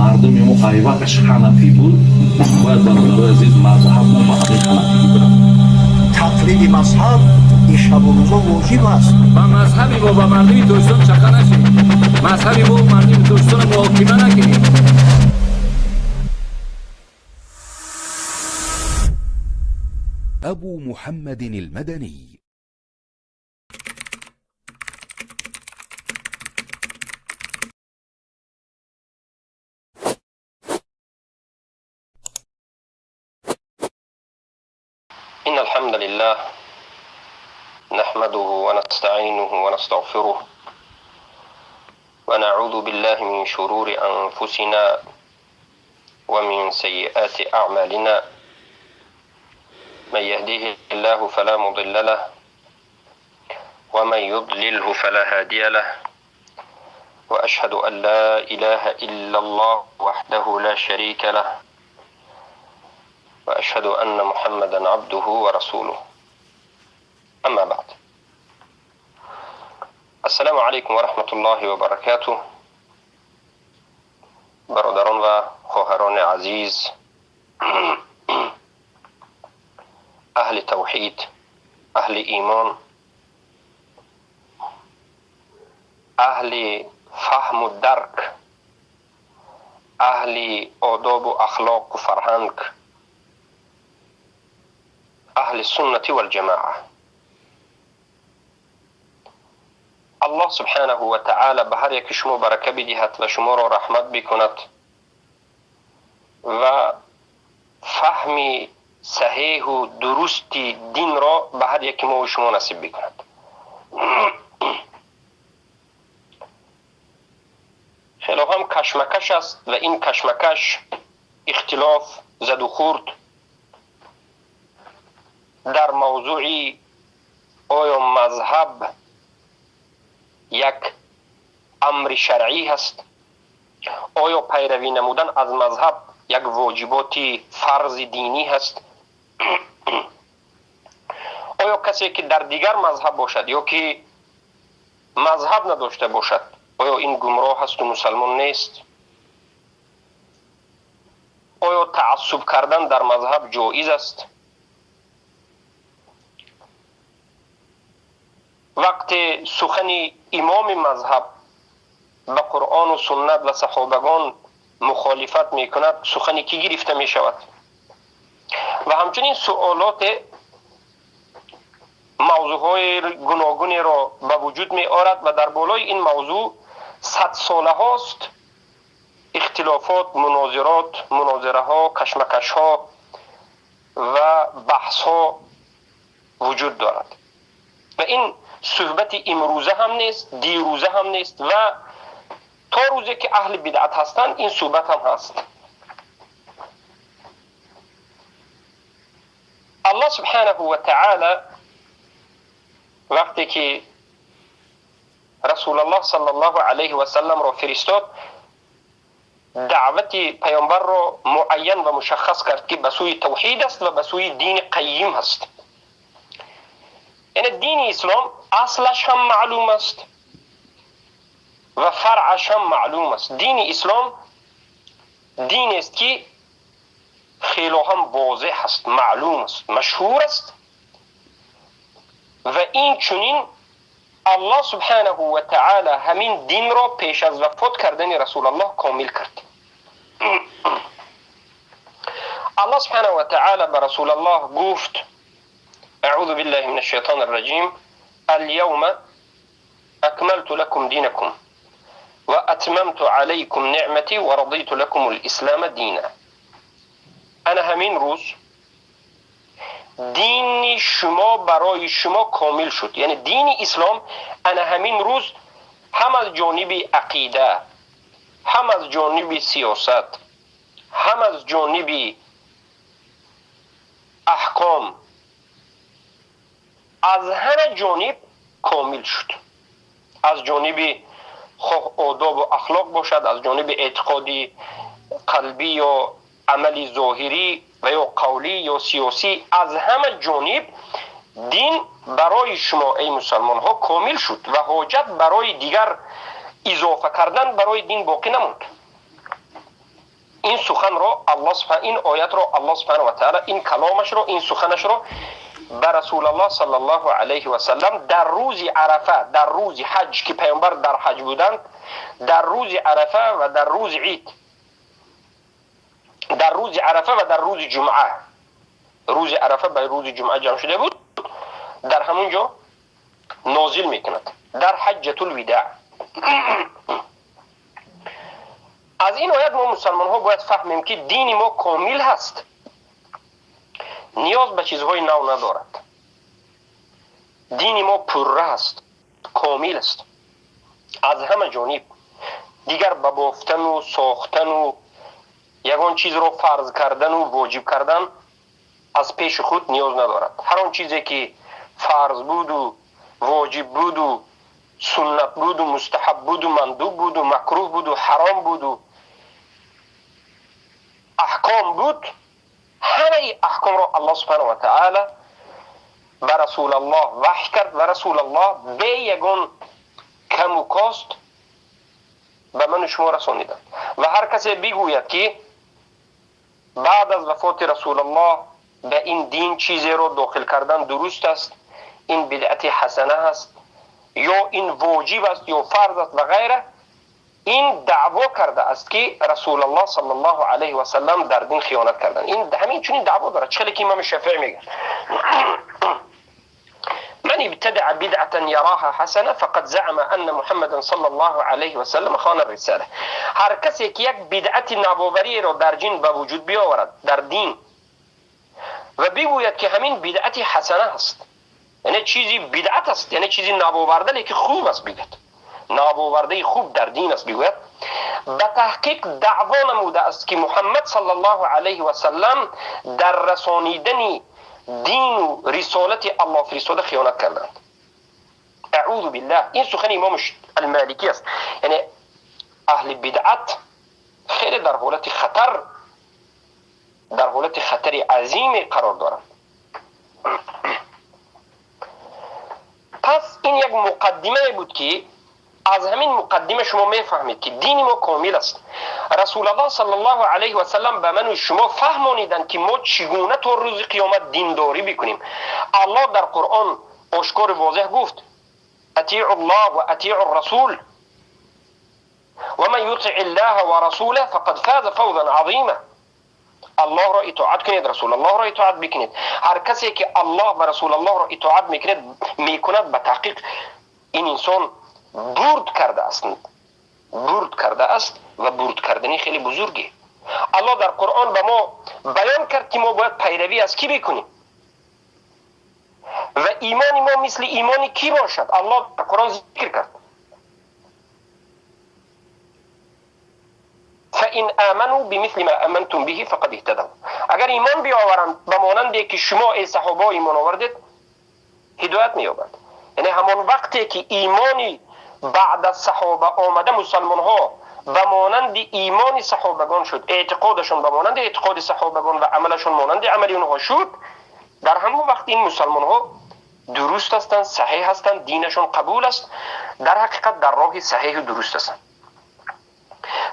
مردم ما ایوکش حنفی بود، باید برادر عزیز مذهب ما به همین حنفی برد. تقلید مذهب این شب و روزا واجب است. با مذهبی با مردمی دوستان چخه نشید، مذهبی با مردمی دوستان محاکمه نکنید. أبو محمد المدني. إن الحمد لله نحمده ونستعينه ونستغفره ونعوذ بالله من شرور أنفسنا ومن سيئات أعمالنا. من يهديه الله فلا مضل له ومن يضلله فلا هادي له، وأشهد أن لا إله إلا الله وحده لا شريك له، وأشهد أن محمدا عبده ورسوله. أما بعد، السلام عليكم ورحمة الله وبركاته. برادران و خواهران عزیز، اهل توحید، اهل ایمان، اهل فهم و درک، اهل آداب و اخلاق و فرهنگ، اهل سنت و الجماعه، الله سبحانه و تعالی به هر یک شما برکه بدهد و شما را رحمت بکند و فهم صحیح و درست دین را به هر یک ما و شما نصیب بکند. خیلی هم کشمکش است و این کشمکش، اختلاف، زد و خورد در موضوع آیا مذهب یک امر شرعی هست؟ آیا پیروی نمودن از مذهب یک واجبات فرض دینی هست؟ آیا کسی که در دیگر مذهب باشد یا که مذهب نداشته باشد، آیا این گمراه هست و مسلمان نیست؟ آیا تعصب کردن در مذهب جایز است؟ وقتی سخن امام مذهب به قرآن و سنت و صحابگان مخالفت می کند، سخن کی گرفته می شود؟ و همچنین سوالات موضوعهای گوناگونی را به وجود می آورد و در بالای این موضوع 100 ساله هاست اختلافات، مناظرات، مناظره ها، کشمکش ها و بحث ها وجود دارد و این صحبت امروزه هم نیست، دیروزه هم نیست و تا روزی که اهل بدعت هستند این صحبت هم هست. الله سبحانه و تعالی وقتی که رسول الله صلی الله علیه و سلم را فرستاد، دعوت پیامبر را معین و مشخص کرد که به سوی توحید است و به سوی دین قیم است. یعنی دین اسلام اصلش هم معلوم است و فرعش هم معلوم است. دین اسلام دین است که خیلی هم واضح است، معلوم است، مشهور است و این چنین الله سبحانه و تعالی همین دین را پیش از وفات کردن رسول الله کامل کرد. الله سبحانه و تعالی به رسول الله گفت: اعوذ بالله من الشیطان الرجیم، اليوم اکملت لكم دینکم و اتممت علیکم نعمتی و رضیت لكم الاسلام دینا. انا همین روز دین شما برای شما کامل شد. یعنی دین اسلام انا همین روز هم از جانب عقیده، هم از جانب سیاست، هم از جانب احکام، از هر جانب کامل شد. از جانب خواه آداب و اخلاق باشد، از جانب اعتقادی قلبی یا عملی ظاهری و یا قولی یا سیاسی، از همه جانب دین برای شما ای مسلمان ها کامل شد و حاجت برای دیگر اضافه کردن برای دین باقی نموند. این سخن رو الله سبحانه، این آیت رو الله سبحانه و تعالی، این کلامش رو، این سخنش رو بر رسول الله صلی الله علیه و سلم در روز عرفه، در روز حج که پیامبر در حج بودند، در روز عرفه و در روز عید، در روز عرفه و در روز جمعه، روز عرفه به روز جمعه جمع شده بود، در همونجا نازل میکند در حجة الوداع. از این آیت ما مسلمان ها باید فهمیم که دین ما کامل هست، نیاز به چیزهای نو ندارد. دین ما پره است، کامل است از همه جانب. دیگر به بافتن و ساختن و یگان چیز را فرض کردن و واجب کردن از پیش خود نیاز ندارد. هر آن چیزی که فرض بود و واجب بود و سنت بود و مستحب بود و مندوب بود و مکروه بود و حرام بود و احکام بود، همه احکام را الله سبحانه و تعالی به رسول الله وحی کرد و رسول الله به یگان کم و کاست به من و شما رسانیدند. و هر کسی بگوید که بعد از وفات رسول الله به این دین چیزی را داخل کردن درست است، این بدعت حسنه است یا این واجب است یا فرض است و غیره، این دعوا کرده است که رسول الله صلی الله علیه و سلم در دین خیانت کردن. این همین چنین دعوا داره. چخیلی که امام شافعی میگه من ابتدع بدعة يراها حسنه فقد زعم ان محمد صلی الله علیه و سلم خان الرساله. هر کسی که یک بدعت ناباوری را در دین به وجود بیاورد در دین و بگوید که همین بدعت حسنه است، یعنی چیزی بدعت است، یعنی چیزی ناباورده که خوب است، بگوید ناباورده خوب در دین است، بگوید به تحقیق دعوا نموده است که محمد صلی الله علیه و سلم در رسانیدن دین و رسالت الله فرستاده خیانت کردند. اعوذ بالله. این سخن امام المالکی است. یعنی اهل بدعت خیلی در حالت خطر، در حالت خطر عظیم قرار دارند. پس این یک مقدمه بود که از همین مقدمه شما میفهمید که دین ما کامل است. رسول الله صلی الله علیه و سلم به من و شما فهمانیدند که ما چگونه تا روز قیامت دینداری بکنیم. الله در قرآن آشکار واضح گفت اطیعوا الله و اطیعوا الرسول و من یطع الله و رسوله فقد فاز فوزا عظیما. الله را اطاعت کنید، رسول الله را اطاعت بکنید. هر کسی که الله و رسول الله را اطاعت میکند به تحقیق این انسان برد کرده است، برد کرده است و برد کردنی خیلی بزرگی. الله در قرآن به ما بیان کرد که ما باید پیروی از کی بکنیم و ایمان ما مثل ایمان کی باشد. الله در قرآن ذکر کرد فإن آمنوا بمثل ما آمنتم به فقد اهتدوا. اگر ایمان بیاورند به مانندی که شما ای صحابه ایمان آوردید هدایت می‌یابند. یعنی همان وقتی که ایمانی بعد از صحابه آمده مسلمان ها به مانند ایمان صحابگان شد، اعتقادشون به مانند اعتقاد صحابگان و عملشون مانند عمل اونها شد، در همون وقت این مسلمان ها درست هستند، صحیح هستند، دینشون قبول است، در حقیقت در راه صحیح و درست هستند.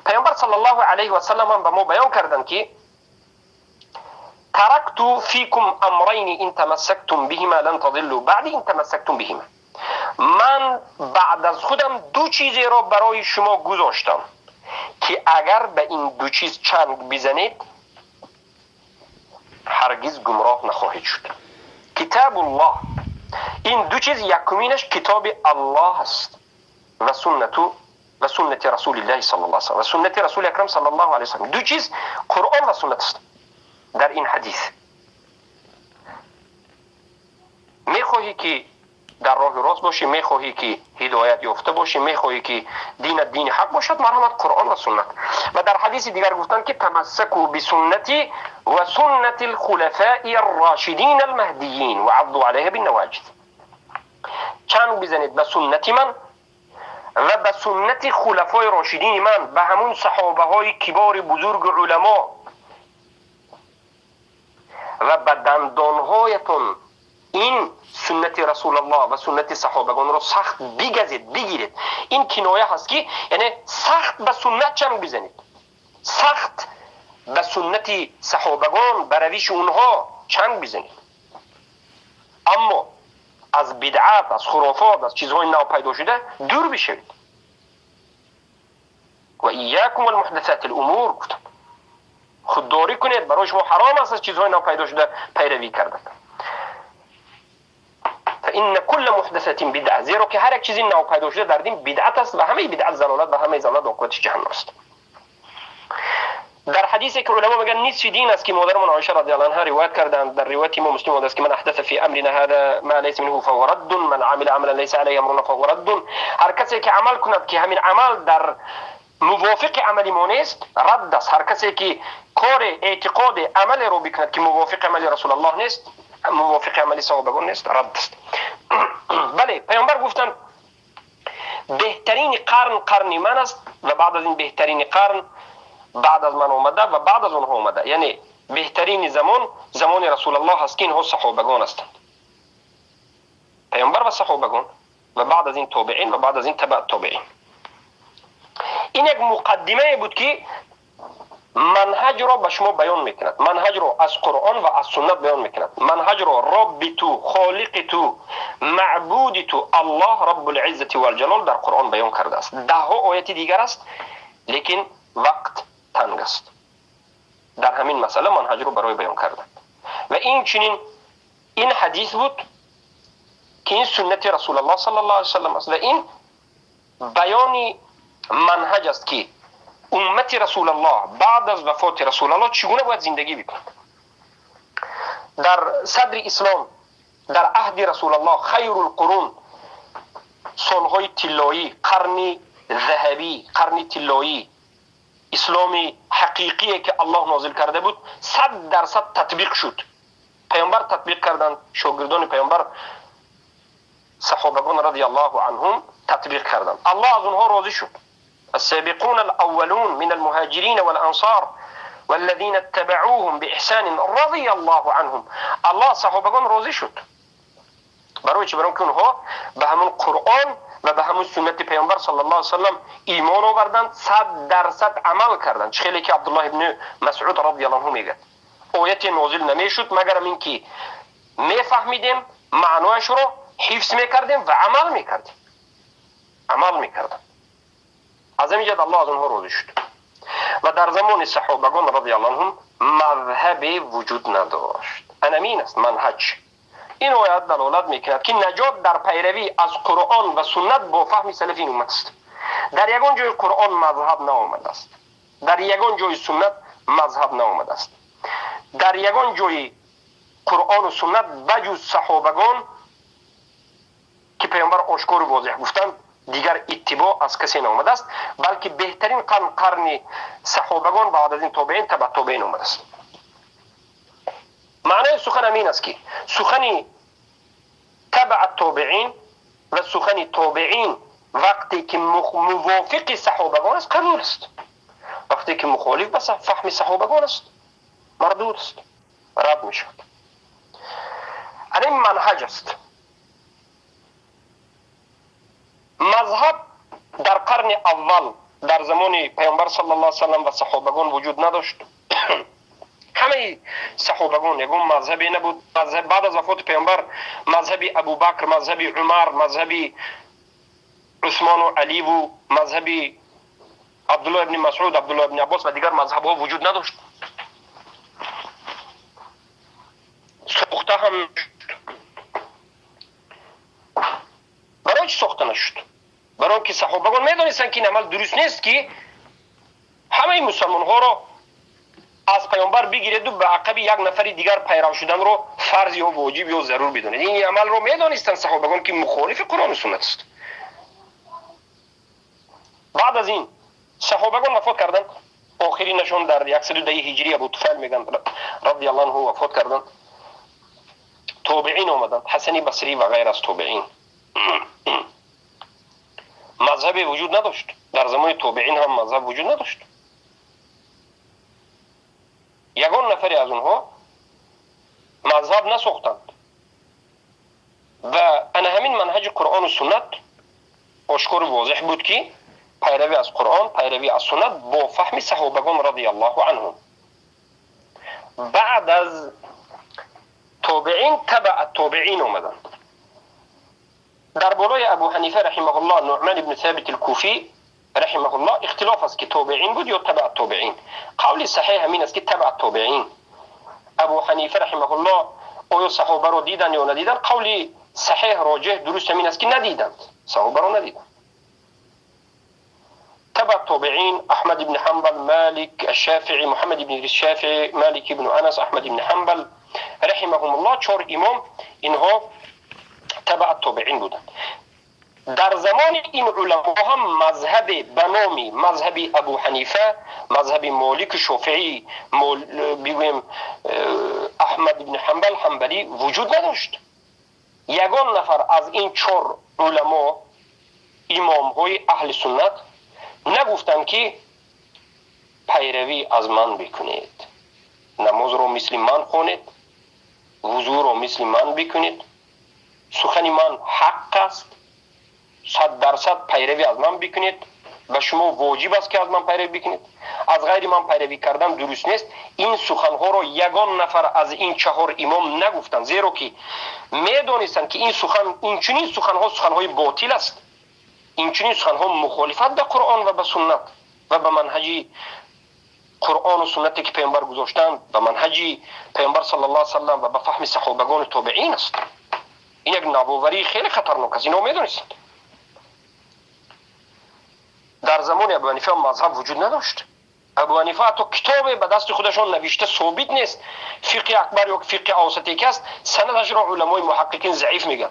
پیامبر صلی الله علیه و سلم هم به ما بیان کردند که ترکت فیکم امرین ان تمسکتم بهما لن تضلوا بعد ان تمسکتم بهما. من بعد از خودم دو چیزی را برای شما گذاشتم که اگر به این دو چیز چنگ بزنید هرگز گمراه نخواهید شد. کتاب الله، این دو چیز یکمینش کتاب الله است و سنت رسول الله صلی الله علیه و سلم و سنت رسول اکرم صلی الله علیه و سلم. دو چیز قرآن و سنت است. در این حدیث میخواهی که در راه راست باشی، میخواهی که هدایت یافته باشی، میخواهی که دین حق باشد، مرحمت قرآن و سنت. و در حدیث دیگر گفتن که تمسکوا بسنتی و سنت الخلفاء الراشدین المهدیین و عضوا علیها بالنواجذ. چنگ بزنید به سنت من و به سنت خلفای راشدین من، به همون صحابه های کبار بزرگ علما، و به دندانهایتون این سنت رسول الله و سنت صحابگان را سخت بگزید، بگیرید. این کنایه هست که یعنی سخت به سنت چنگ بزنید، سخت سنت صحابگان بر روش اونها چنگ بزنید، اما از بدعت، از خرافات، از چیزهای نو پیدا شده دور بشوید. و ایاکم والمحدثات الامور، گفتم خودداری کنید، برای شما حرام است از چیزهای نو پیدا شده پیروی کردن. فإن كل محدثة بدعه، زیرا که هر یک چیزی نو پیدا شده در دین بدعت است و همه بدعت ضلالت و همه ضلالت عاقبت جهنم است. در حدیثی که علما میگن نصف دین است که مادرمون عایشه رضی الله عنها روایت کردند، در روایت ما مسلم است که من احدث فی امرنا هذا ما ليس منه فهو رد، من عمل عملا ليس عليه امرنا فهو رد. هر کسی که عمل کند که همین عمل در موافق عملی ما نیست رد است. هر کسی که کار اعتقاد عمل رو بکند که موافق عمل رسول الله نیست، موافق عمل صحابگان نیست، رد است. بله، پیامبر گفتند بهترین قرن من است و بعد از این بهترین قرن بعد از من آمده و بعد از اونها آمده، یعنی بهترین زمان رسول الله هست که اینها صحابگان هستند، پیامبر و صحابگان، و بعد از این تابعین و بعد از این تبع تابعین. این یک مقدمه بود که منهج را به شما بیان میکند، منهج را از قرآن و از سنت بیان میکند، منهج را رب تو، خالق تو، معبود تو الله رب العزت و الجلال در قرآن بیان کرده است. ده ها آیت دیگر است لیکن وقت تنگ است. در همین مسئله منهج رو برای بیان کردن و این چنین این حدیث بود که این سنت رسول الله صلی الله علیه وسلم است و این بیان منهج است که امت رسول الله بعد از وفات رسول الله چگونه باید زندگی بکنند. در صدر اسلام در عهد رسول الله خیر القرون، سالهای طلایی، قرن ذهبی، قرن طلایی، اسلامی حقیقی که الله نازل کرده بود 100% تطبیق شد. پیامبر تطبیق کردند، شاگردان پیامبر صحابگان رضی الله عنهم تطبیق کردند. الله از اونها راضی شد. السابقون الاولون من المهاجرين والانصار والذين اتبعوهم باحسان رضي الله عنهم. الله صحابگان راضی شد. برای چه؟ برای که اونها به همون قرآن و به همون سنت پیامبر صلی الله علیه وسلم ایمان آوردند، 100% عمل کردند. چه خیلی که عبدالله ابن مسعود رضی الله عنه میگه آیت نازل نمیشد مگر اینکه میفهمیدیم معنایش رو، حفظ میکردیم و عمل میکردیم. از همین جهت الله از اونها راضی شد. و در زمان صحابگان رضی الله عنهم مذهب وجود نداشت. انمین است منهج. این آیت دلالت میکند که نجات در پیروی از قرآن و سنت با فهم سلف این امت است. در یگان جای قرآن مذهب نآمده است، در یگان جای سنت مذهب نآمده است. در یگان جای قرآن و سنت بجز صحابگان که پیامبر آشکار و واضح گفتند دیگر اتباع از کسی نآمده است، بلکه بهترین قرن صحابگان بعد از این تابعین تبع تابعین آمده است. معنای سخن امین است که سخن تبع تابعین و سخن تابعین وقتی که موافق صحابگان است قبول است، وقتی که مخالف به فهم صحابگان است مردود است، رد می شود. این منهج است. مذهب در قرن اول در زمان پیامبر صلی الله علیه وسلم و صحابگان وجود نداشت. همه صحابگان یگون مذهبی نبود. مذهب بعد از وفات پیامبر مذهب ابوبکر، مذهب عمر، مذهب عثمان و علی و مذهب عبدالله ابن مسعود، عبدالله ابن عباس و دیگر مذهب ها وجود نداشت. ساخته هم برای چی ساخته نشد؟ برای که صحابگان میدانستند که این عمل درست نیست که همه مسلمان ها را از پیامبر بگیرید و به عقب یک نفر دیگر پیرو شدن رو فرض یا واجب یا ضرور بدونید. این عمل رو میدانستند صحابگان که مخالف قرآن و سنت است. بعد از این صحابگان وفات کردند. آخرینشون در 110 هجری ابو طفیل میگن رضی الله عنه وفات کردند. تابعین آمدند، حسن بصری و غیر از تابعین. مذهب وجود نداشت. در زمان تابعین هم مذهب وجود نداشت. یگان نفری از اونها مذهب نساختند و انا همین منهج قرآن و سنت آشکار واضح بود که پیروی از قرآن، پیروی از سنت با فهم صحابگان رضی الله عنهم. بعد از تابعین تبع التابعین اومدن. در بالای ابو حنیفه رحمه الله نعمان ابن ثابت الکوفی رحمه الله اختلاف است که تابعین بود یا تبع التابعین. قول صحیح همین است که تبع التابعین. ابو حنیفه رحمه الله آیا صحابه رو دیدن یا ندیدن؟ قول صحیح راجح درست همین است که ندیدند، صحابه رو ندیدن. تبع التابعین احمد بن حنبل، مالک، الشافعی، محمد بن الشافعی، مالک بن انس، احمد بن حنبل رحمهم الله، 4 امام اینها تبع التابعین بودند. در زمان این علما هم مذهب بنامی مذهب ابو حنیفه، مذهب مالک، شافعی، بگویم احمد بن حنبل حنبلی وجود نداشت. یگان نفر از این 4 علما امام های اهل سنت نگفتند که پیروی از من بکنید، نماز رو مثل من خوانید، وضو رو مثل من بکنید، سخن من حق است، 100% پیروی از من بکنید، به شما واجب است که از من پیروی بکنید، از غیر من پیروی کردن درست نیست. این سخنها رو یگان نفر از این 4 امام نگفتند، زیرا که میدانستند که این چنین سخنها سخنهای باطل است، این چنین سخنها مخالفت به قرآن و به سنت و به منهج قرآن و سنتی که پیامبر گذاشتند، به منهج پیامبر صلی الله علیه و سلم و به فهم صحابگان تابعین است. این یک ناباوری خیلی خطرناک است، اینو میدونستند. در زمان ابو حنیفه مذهب وجود نداشت. ابو حنیفه حتی کتاب به دست خودشان نوشته ثابت نیست. فقه اکبر یا فقه اوسطی که است سندش را علمای محققین ضعیف میگن.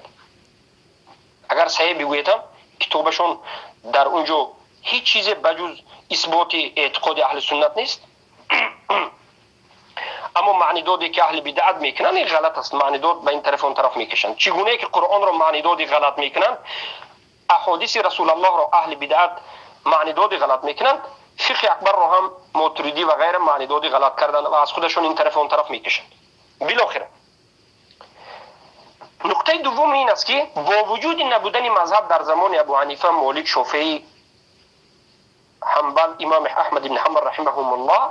اگر صحیح بگویدم کتابشون در اونجا هیچ چیز بجز اثبات اعتقاد اهل سنت نیست. اما معنی دادی که اهل بدعت میکنن این غلط است. معنی داد به این طرف اون طرف میکشن. چگونه که قرآن را معنی دادی غلط میکنن، احادیث رسول الله را اهل بدعت معنی دادی غلط میکنن، فقه اکبر را هم ماتریدی و غیره معنی دادی غلط کردن و از خودشون این طرف اون طرف میکشن. بالاخره نقطه دوم این است که با وجود نبودن مذهب در زمان ابو حنیفه، مالک، شافعی، حنبل، امام احمد بن حنبل رحمهم الله،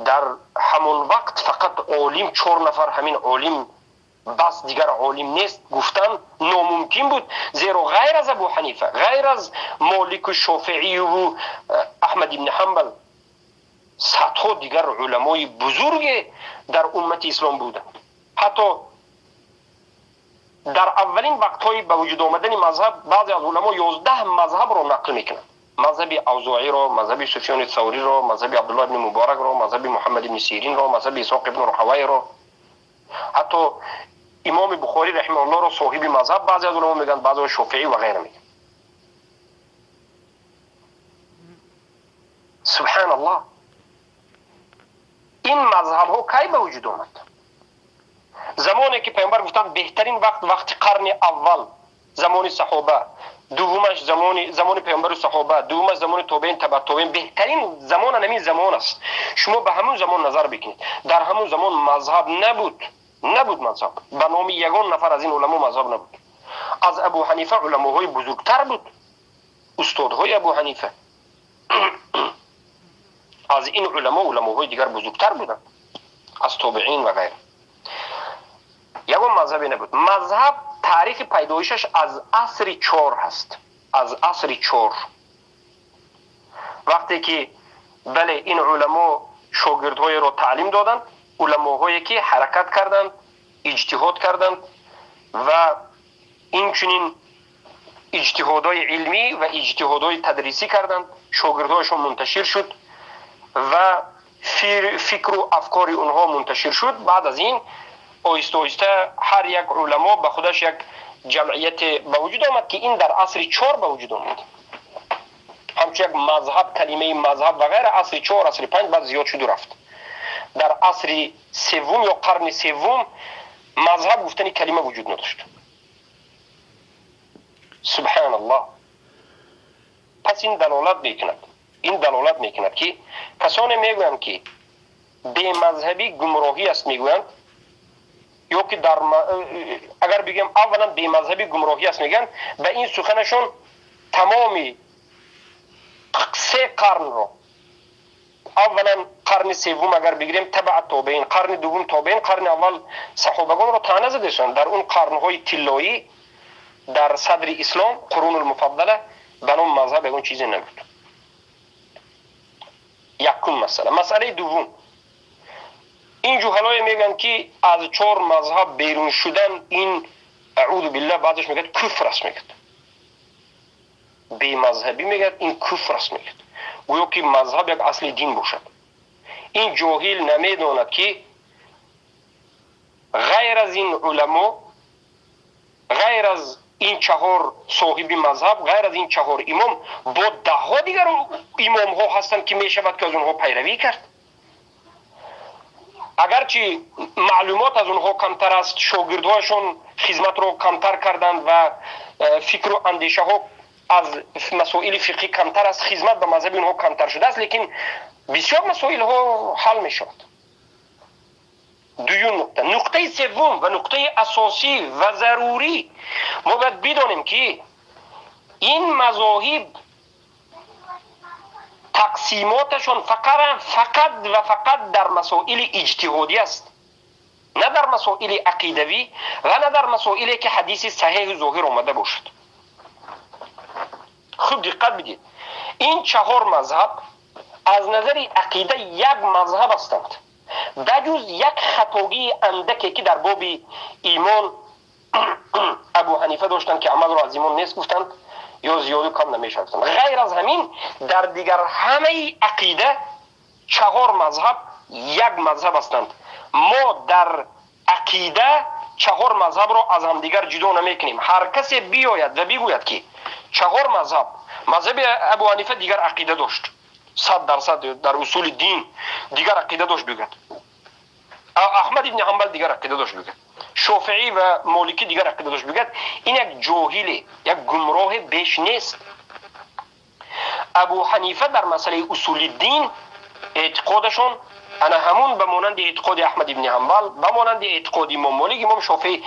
در همون وقت فقط عالم 4 نفر همین عالم بس دیگر عالم نیست گفتن ناممکن بود، زیرا غیر از ابو حنیفه، غیر از مالک و شافعی و احمد بن حنبل صدها دیگر علمای بزرگ در امت اسلام بودند. حتی در اولین وقت‌های به وجود آمدن مذهب بعضی از علما 11 مذهب را نقل میکنند. مذهب اوزاعی را، مذهب سفیان الثوری را، مذهب عبدالله بن مبارک را، مذهب محمد بن سیرین را، مذهب اسحاق بن راهوی را، حتی امام بخاری رحمه الله را صاحب مذهب بعضی از علما میگن، بعضی شافعی و غیره میگن. سبحان الله. این مذهب ها کی به وجود آمد؟ زمانی که پیامبر گفتن بهترین وقت قرن اول زمان صحابه، دومش زمان پیامبر و صحابه، دومش زمان تابعین، تبع تابعین، بهترین زمان همین زمان است. شما به همون زمان نظر بکنید. در همون زمان مذهب نبود مذهب. به نام یگان نفر از این علما مذهب نبود. از ابو حنیفه علماهای بزرگتر بود، استادهای ابو حنیفه. از این علماهای دیگر بزرگتر بودند، از تابعین و غیره. یگان مذهبی نبود. مذهب تاریخ پیدایشش از عصر 4 هست. از عصر 4 وقتی که بله این علما شاگردهای را تعلیم دادند، علماهایی که حرکت کردند، اجتهاد کردند و این چنین اجتهادهای علمی و اجتهادهای تدریسی کردند، شاگردهایشون منتشر شد و فکر و افکار اونها منتشر شد. بعد از این آهسته آهسته هر یک علما به خودش یک جمعیت به وجود آمد که این در عصر 4 به وجود آمد. همچون یک مذهب، کلمه مذهب و غیر، عصر 4 عصر 5 بعد زیاد شد و رفت. در عصر 3 یا قرن 3 مذهب گفتن کلمه وجود نداشت. سبحان الله. پس این دلالت میکند که کسانی میگویند که بی مذهبی گمراهی است میگویند، یا که اگر بگیم اولا بی مذهبی گمراهی است میگن، به این سخنشون تمامی 3 قرن را اولا قرن سوم اگر بگیریم تبع تابعین، قرن دوم تابعین، قرن اول صحابگان را طعنه زدشان. در اون قرنهای طلایی در صدر اسلام قرون المفضله به نام مذهب اون چیزی نبود. یکم مسئله دوم، این جهلای میگن که از 4 مذهب بیرون شدن این اعوذ بالله بعضش میگه کفر است، میگه بی مذهبی میگه این کفر است، میگه گویا که مذهب یک اصل دین باشد. این جاهل نمیداند که غیر از این علما، غیر از این 4 صاحب مذهب، غیر از این 4 امام با 10 دیگر امام ها هستند که میشود که از اونها پیروی کرد. اگرچه معلومات از اونها کمتر است، شاگردهایشون خدمت رو کمتر کردند و فکر و اندیشه ها از مسائل فقهی کمتر است، خدمت به مذهب اونها کمتر شده است، لیکن بسیار مسائل ها حل می شود. دویون نقطه سوم و نقطه اساسی و ضروری، ما باید بدانیم که این مذاهب تقسیماتشون فقط و فقط در مسائل اجتهادی است، نه در مسائل عقیدوی و نه در مسائلی که حدیث صحیح ظاهر آمده باشد. خوب دقت بدید، این 4 مذهب از نظر عقیده یک مذهب هستند، بجز یک خطاگی اندکی که در باب ایمان ابو حنیفه داشتند که عمل را از ایمان نیست گفتند یا زیاد و کم نمیشه گفتند. غیر از همین در دیگر همه عقیده 4 مذهب یک مذهب هستند. ما در عقیده 4 مذهب را از هم دیگر جدا نمیکنیم. هر کسی بیاید و بگوید که 4 مذهب ابو حنیفه دیگر عقیده داشت 100% در اصول دین دیگر عقیده داشت بگوید، احمد ابن حنبل دیگر عقیده داشت بگوید، شافعی و مالکی دیگر عقیده داشت بگوید، این یک جاهله، یک گمراه بیش نیست. ابو حنیفه در مسئله اصول دین اعتقادشون انا همون به مانند اعتقاد احمد ابن حنبل، به مانند اعتقاد امام مالک، امام شافعی،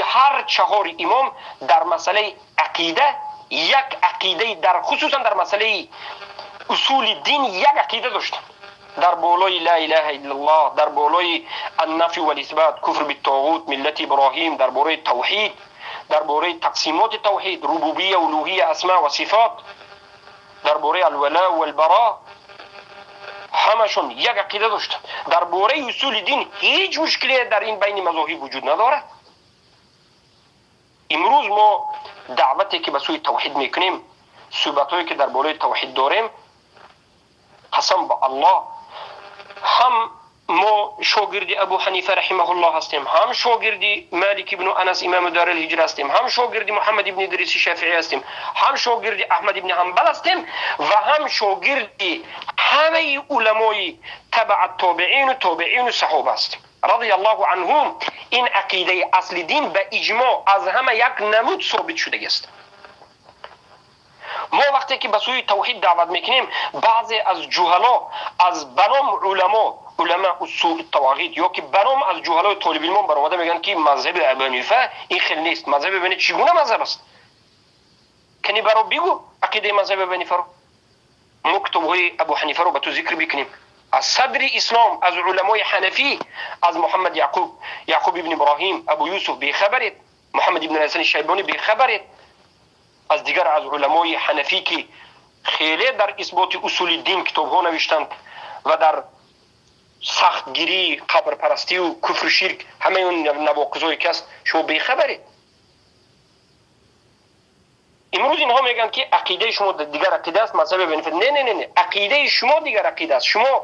هر 4 امام در مسئله عقیده یک عقیده، در خصوصا در مسئله اصول دین یک عقیده داشتن. در بالای لا اله الا الله، در بالای النفی و الاثبات، کفر بالطاغوت، ملت ابراهیم، در بالای توحید، در بالای تقسیمات توحید، ربوبیه، الوهیه، اسماء و صفات، در بالای الولاء و البراء، همشون یک عقیده داشتن. در بالای اصول دین هیچ مشکلی در این بین مذاهب وجود ندارد. امروز ما دعوتی که به سوی توحید میکنیم، صحبتایی که در بالای توحید داریم، قسم به الله هم ما شاگرد ابو حنیفه رحمه الله هستیم، هم شاگرد مالک ابن انس امام دار الهجره هستیم، هم شاگرد محمد ابن ادریس شافعی هستیم، هم شاگرد احمد ابن حنبل هستیم و هم شاگرد همه علمای تبع التابعین و تابعین و صحابه هستیم رضی الله عنهم. این عقیده اصل دین به اجماع از همه یک نمود ثابت شده است. ما وقتی که به سوی توحید دعوت میکنیم، بعضی از جهلا از بنام علما اصول التوحید یا که بنام از جهلای طالب علم برآمده میگن که مذهب ابو حنیفه این خیلی نیست. مذهب ابو حنیفه چگونه مذهب است؟ کنی برای بگو عقیده مذهب ابو حنیفه رو، ما کتاب‌های ابو حنیفه رو به تو ذکر بکنیم. از صدر اسلام، از علمای حنفی، از محمد یعقوب ابن ابراهیم، ابو یوسف بیخبرید، محمد ابن الحسن شیبانی بیخبرید، از دیگر از علمای حنفی که خیلی در اثبات اصول دین کتاب ها نوشتند و در سختگیری، قبر پرستی و کفر و شرک همه اون نواقضایی که است شما بیخبرید. امروز اینها میگن که عقیده شما دیگر عقیده است، مذهب ابو حنیفه. نه، عقیده شما دیگر عقیده است. شما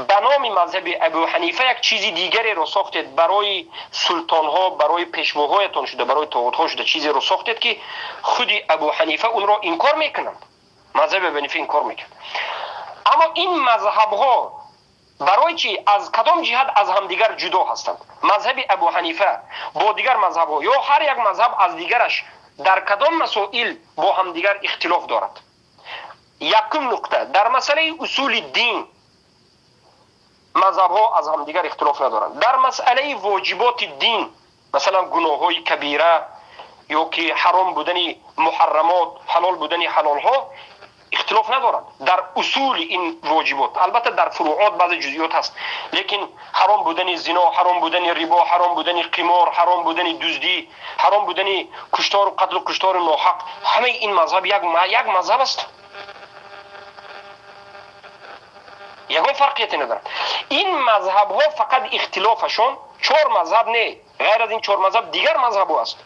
به نام مذهب ابو حنیفه یک چیزی دیگری رو ساختید، برای سلطان ها، برای پیشواهایتان شده، برای طاغوت ها شده چیزی رو ساختید که خود ابو حنیفه اون رو انکار میکنند، مذهب ابو حنیفه انکار میکنند. اما این مذهب ها برای چی از کدام جهت از هم دیگر جدا هستند؟ مذهب ابو حنیفه با دیگر مذهب ها یا هر یک مذهب از دیگرش در کدام مسائل با هم دیگر اختلاف دارد؟ یکم نقطه، در مسئله اصول دین مذهب ها از هم دیگر اختلاف ندارند. در مسئله واجبات دین، مثلا گناه های کبیره یا که حرام بودن محرمات، حلال بودن حلال ها، اختلاف ندارند در اصول این واجبات. البته در فروعات بعض جزئیات هست، لیکن حرام بودن زنا، حرام بودن ربا، حرام بودن قمار، حرام بودن دزدی، حرام بودن کشتار و قتل و کشتار ناحق، همه این مذهب یک مذهب است، یگان فرقیت ندارد. این مذهب ها فقط اختلافشون 4 مذهب نه، غیر از این 4 مذهب دیگر مذهب ها است.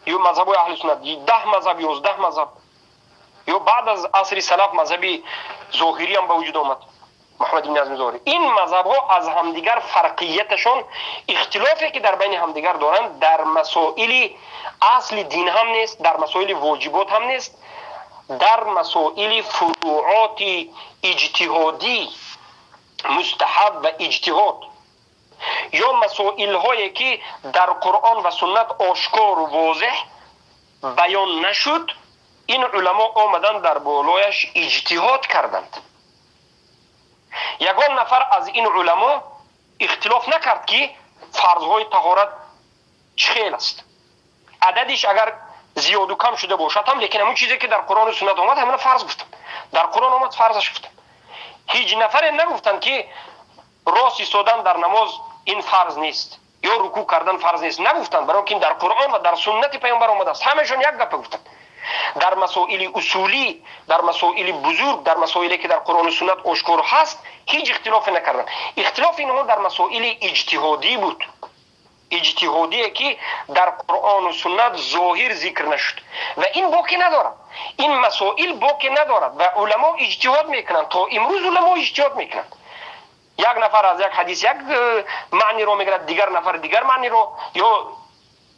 یا مذهب اهل سنت 10 مذهب 11 مذهب، یا بعد از عصر سلف مذهبی ظاهری هم به وجود آمد، محمد بن حزم ظاهری. این مذهب ها از همدیگر فرقیتشون اختلافی که در بین همدیگر دارند در مسائل اصل دین هم نیست، در مسائل واجبات هم نیست، در مسائل فروعات اجتهادی مستحب و اجتهاد، یا مسائل هایی که در قرآن و سنت آشکار و واضح بیان نشد، این علما آمدن در بالایش اجتهاد کردند. یگان نفر از این علما اختلاف نکرد که فرضهای طهارت چخیل است، عددش اگر زیاد و کم شده باشد هم، لیکن همون چیزی که در قرآن و سنت آمد همون فرض گفتن، در قرآن آمد فرضش گفتن. هیچ نفر نگفتن که راست ایستادن در نماز این فرض نیست یا رکوع کردن فرض نیست، نگفتن، برای که در قرآن و در سنت پیامبر آمده است. همشون یک گپ گفتن. در مسائل اصولی، در مسائل بزرگ، در مسائلی که در قرآن و سنت آشکار هست هیچ اختلاف نکردن. اختلاف اینها در مسائل اجتهادی بود، اجتهادی که در قرآن و سنت ظاهر ذکر نشد و این باقی ندارد، این مسائل باقی ندارد و علما اجتهاد میکنند. تا امروز علما اجتهاد میکنند، یک نفر از یک حدیث یک معنی رو میگیرد، دیگر نفر دیگر معنی رو، یا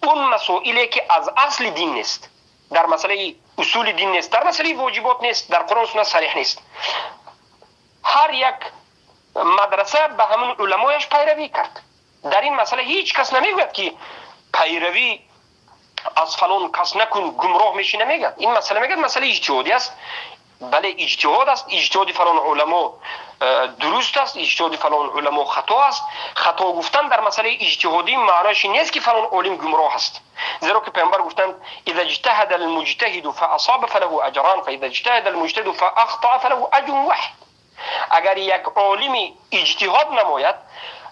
اون مسائلی که از اصل دین نیست، در مسئله اصول دین نیست، در مسئله واجبات نیست، در قرآن و سنت صریح نیست. هر یک مدرسه به همون علمایش پیروی کرد. در این مسئله هیچ کس نمیگوید که پیروی از فلان کس نکن گمراه میشی، نمیگد. این مسئله میگد مسئله اجتهادی است. بله اجتهاد است، اجتهاد فلان علما درست است، اجتهاد فلان علما خطا است. خطا گفتن در مسئله اجتهادی معناش نیست که فلان عالم گمراه است، زیرا که پیامبر گفتند اذا اجتهد المجتهد فاصاب فله اجران فاذا اجتهد المجتهد فاخطا فله اجر واحد. اگر یک عالمی اجتهاد نماید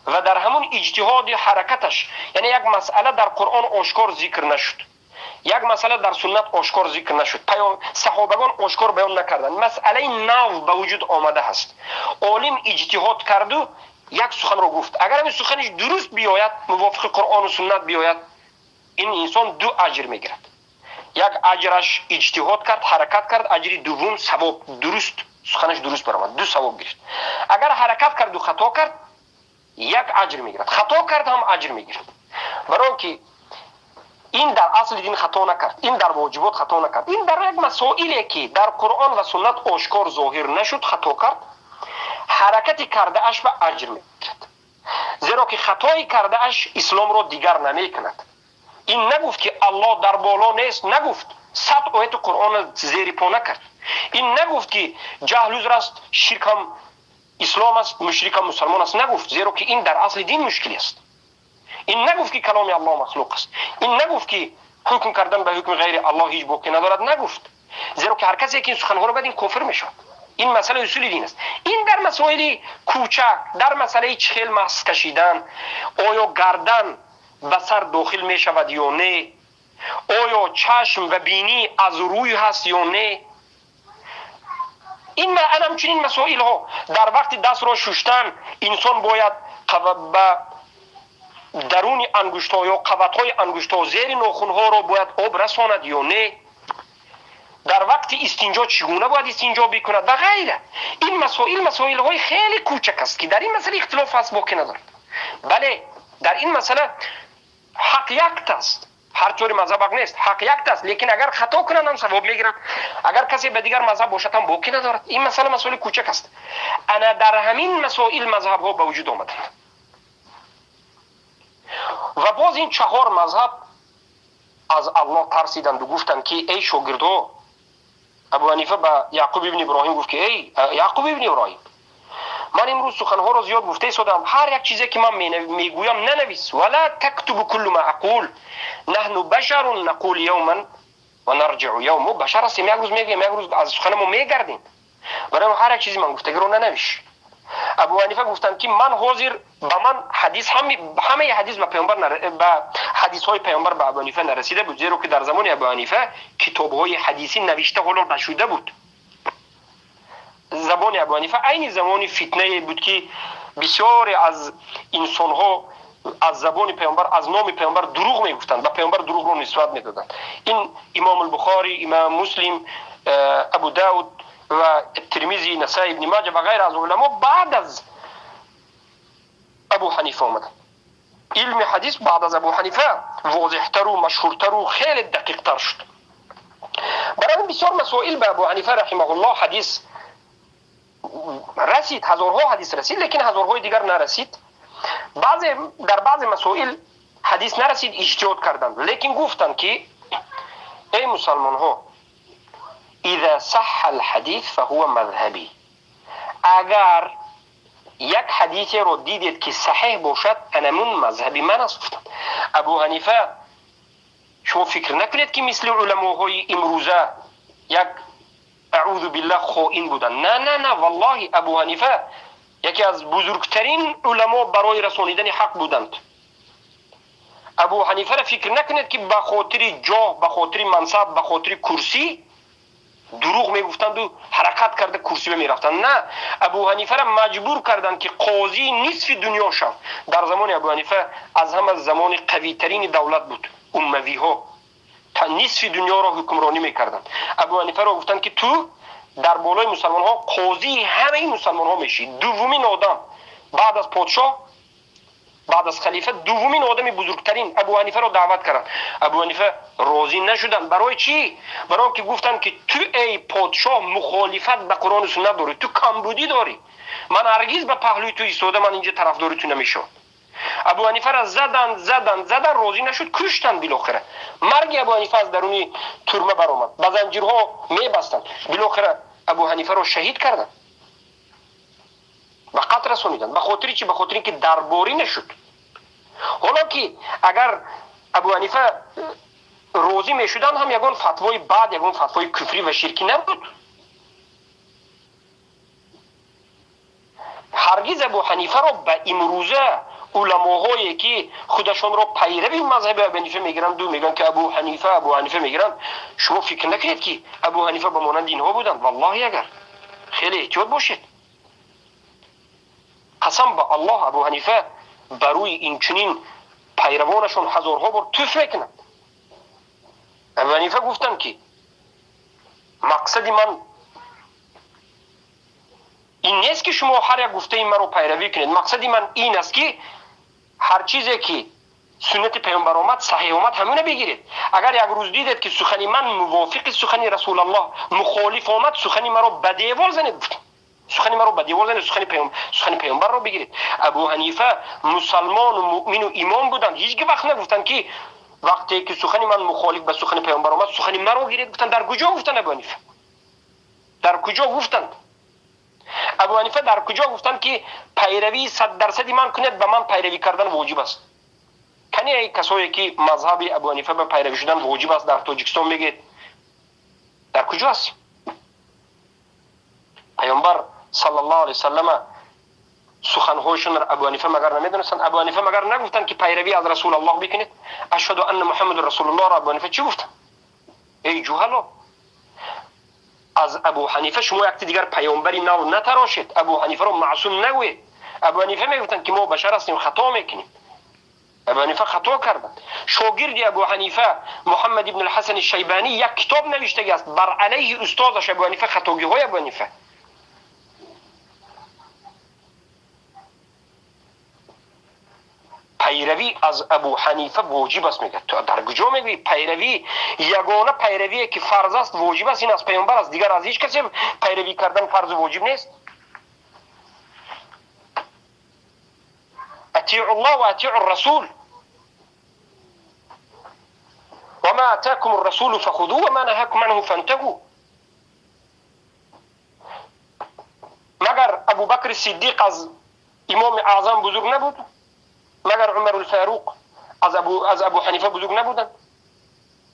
و در همون اجتهاد حرکتش، یعنی یک مسئله در قرآن آشکار ذکر نشد، یک مسئله در سنت آشکار ذکر نشد، صحابگان آشکار بیان نکردند، مسئله نو به وجود آمده است، عالم اجتهاد کرد و یک سخن را گفت، اگر این سخنش درست بیاید، موافق قرآن و سنت بیاید، این انسان 2 اجر میگیرد. یک اجرش اجتهاد کرد، حرکت کرد، اجری دوم ثواب، درست سخنش درست برآمد، 2 ثواب گرفت. اگر حرکت کرد و خطا کرد، 1 اجر میگیرد، خطا کرد هم اجر میگیرد. برای که این در اصل دین خطا نکرد، این در واجبات خطا نکرد، این در یک مسائلی که در قرآن و سنت آشکار ظاهر نشد خطا کرد، حرکتی کرده اش به اجر میگیرد، زیرا که خطایی کرده اش اسلام را دیگر نمیکند. این نگفت که الله در بالا نیست، نگفت 100 آیت قرآن زیر پا نکرد. این نگفت که جهل عذر است، شرک هم اسلام است، مشرک هم مسلمان است، نگفت، زیرا که این در اصل دین مشکلی است. این نگفت که کلام الله مخلوق است، این نگفت که حکم کردن به حکم غیر الله هیچ باکی ندارد، نگفت، زیرا که هر کسی که این سخنها رو بدین کافر میشود. این مسئله اصول دین است. این در مسائل کوچک، در مسئله چخیل مغز کشیدن، آیا گردن به سر داخل می شود یا نه، آیا چشم و بینی از روی هست یا نه، این همچنین مسائل ها. در وقت دست را شستن انسان باید به درون انگشت ها یا قوت های انگشت ها زیر ناخن ها را باید آب رساند یا نه، در وقت استنجا چگونه باید استنجا بکند و غیره. این مسائل های خیلی کوچک است که در این مسئله اختلاف هست باقی ندارد. بله در این مسئله حق یک است، هر طور مذهب حق نیست، حق یک است، لیکن اگر خطا کنند هم ثواب میگیرند، اگر کسی به دیگر مذهب باشد هم باقی ندارد. این مسئله کوچک است. انا در همین مسائل مذهب ها به وجود آمدند و باز این 4 مذهب از الله ترسیدند و گفتند که ای شاگردها، ابو حنیفه به یعقوب ابن ابراهیم گفت که ای یعقوب ابن ابراهیم، من امروز سخنها را زیاد گفته شدم، هر یک چیزی که من میگویم ننویس، ولا تكتب كل ما اقول، نحن بشر نقول يوما و نرجع یوم، ما بشر هستیم، یک روز میگیم، یک روز از سخنمون میگردیم. برای هر یک چیزی من گفتگی رو ننویش. ابو حنیفه گفتن که من حاضر به من حدیث همه حدیث به پیامبر به حدیث های پیامبر به ابو حنیفه نرسیده بود، زیرا که در زمان ابو حنیفه کتاب های حدیثی نوشته حالا نشده بود. زمان ابو حنیفه عین زمان فتنه بود که بسیاری از انسان ها از زبان پیامبر، از نام پیامبر دروغ میگفتند، به پیامبر دروغ رو نسبت میدادند. این امام البخاری، امام مسلم، ابو داود و ترمذی، نسائی، ابن ماجه و غیر از علما بعد از ابو حنیفه آمدند. علم حدیث بعد از ابو حنیفه واضحتر و مشهورتر و خیلی دقیقتر شد. برای بسیار مسائل به ابو حنیفه رحمه الله حدیث رسید، هزارها حدیث رسید، لیکن هزارهای دیگر نرسید. در بعض مسائل حدیث نرسید، اجتهاد کردند، لیکن گفتند که ای مسلمان ها، اذا صح الحدیث فهو مذهبی. اگر یک حدیث رو دیدید که صحیح باشد، انمون مذهبی من است. ابو حنیفه شما فکر نکنید که مثل علماهای امروزه یک اعوذ بالله خائن بودن. نه نه نه، والله ابو حنیفه یکی از بزرگترین علما برای رسانیدن حق بودند. ابو حنیفه را فکر نکنید که به خاطر جاه، به خاطر منصب، به خاطر کرسی دروغ میگفتند و حرکت کرده کرسی به میرفتند. نه، ابو حنیفه را مجبور کردند که قاضی نصف دنیا شد. در زمان ابو حنیفه از همه زمان قوی ترین دولت بود، اموی ها تا نصف دنیا را حکمرانی میکردند. ابو حنیفه را گفتند که تو در بالای مسلمان ها قاضی همه مسلمان ها میشی، دومین آدم بعد از پادشاه، بعد از خلیفه، دومین آدم بزرگترین. ابو حنیفه را دعوت کردند. ابو حنیفه راضی نشدند. برای چی؟ برای که گفتند که تو ای پادشاه مخالفت به قرآن و سنت داری، تو کمبودی داری، من هرگز به پهلوی تو ایستاده من اینجا طرفدار تو نمیشم. ابو حنیفه را زدن راضی نشد، کشتند. بالاخره مرگ ابو حنیفه از درون ترمه برآمد، با زنجیرها میبستند. بالاخره ابو حنیفه را شهید کردند، به قتل رسانیدند. به خاطر چی؟ به خاطر اینکه درباری نشد. حالا که اگر ابو حنیفه راضی میشدند هم یگان فتوای بعد، یگان فتوای کفری و شرکی نبود. هرگز ابو حنیفه را به امروزه علماهایی که خودشان را پیروی مذهب ابو حنیفه میگیرند و میگن که ابو حنیفه میگیرند، شما فکر نکنید که ابو حنیفه به مانند اینها بودند. والله اگر خیلی احتیاط باشید. قسم به الله ابو حنیفه بروی این چنین پیروانشون هزارها بار توف میکنند. ابو حنیفه گفتند که مقصد من این نیست که شما هر یک گفته این من رو پیروی کنید. مقصدی من این است که هر چیزی که سنت پیامبر آمد، صحیح آمد، همونه بگیرید. اگر یک روز دیدید که سخنی من موافق سخنی رسول الله مخالف آمد، سخنی من رو به دیوار زنید. سخنی من رو به دیوار زنید، سخن پیامبر رو بگیرید. ابو حنیفه مسلمان و مؤمن و ایمان بودند. هیچ وقت نگفتند که وقتی که سخنی من مخالف به سخن پیامبر آمد، سخنی من رو گیرید. گفتند در کجا گفتند ابو حنیفه؟ در کجا گفتند؟ ابو حنیفه در کجا گفتند که پیروی 100% من کنید، به من پیروی کردن واجب است؟ کنی ای کسایی که مذهب ابو حنیفه به پیروی شدن واجب است در تاجیکستان میگه در کجا است؟ پیامبر صلی الله علیه وسلم سخنهایشون را ابو حنیفه مگر نمیدونستند؟ ابو حنیفه مگر نگفتند که پیروی از رسول الله بکنید؟ اشهد ان محمد رسول الله را ابو حنیفه چی گفتند؟ ای جهلا، از ابو حنیفه شما یک دیگر پیامبری نو نتراشید. ابو حنیفه رو معصوم نگوید. ابو حنیفه میگفتند که ما بشر هستیم، خطا میکنیم. ابو حنیفه خطا کردند. شاگرد ابو حنیفه محمد ابن الحسن الشیبانی یک کتاب نوشته است بر علیه استادش ابو حنیفه، خطاگی های ابو حنیفه. پیروی از ابو حنیفه واجب است. میگه تو در کجا میگی پیروی؟ یگانه پیروی که فرض است، واجب است، این از پیامبر است. دیگر از هیچ کسی پیروی کردن فرض واجب نیست. اطیعوا الله و اطیعوا الرسول و ما اتاکم الرسول فخذوه و ما نهاکم عنه فانتهوا. مگر ابو بکر صدیق از امام اعظم بزرگ نبود؟ مگر عمر الفاروق از ابو حنیفه بزرگ نبودند؟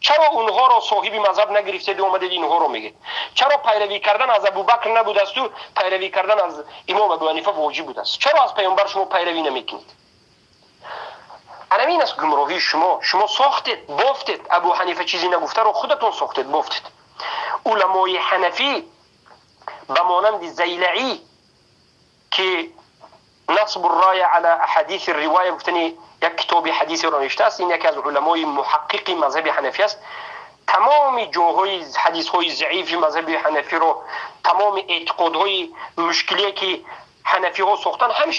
چرا اونها را صاحب مذهب نگرفتید و اومدید اینها رو میگید؟ چرا پیروی کردن از ابوبکر نبوده است و پیروی کردن از امام ابو حنیفه واجب بوده است؟ چرا از پیامبر شما پیروی نمیکنید؟ این است گمراهی شما ساختید، بافتید. ابو حنیفه چیزی نگفته رو خودتون ساختید، بافتید. علمای حنفی به مانند زیلعی که نصب الرای علی احادیث الروایه گفتنی یک کتاب حدیثی را نوشته است، این یکی از علمای محقق مذهب حنفی است. تمام جاهای حدیث های ضعیف مذهب حنفی رو، تمام اعتقادهای مشکلی که حنفی ها ساختن، همش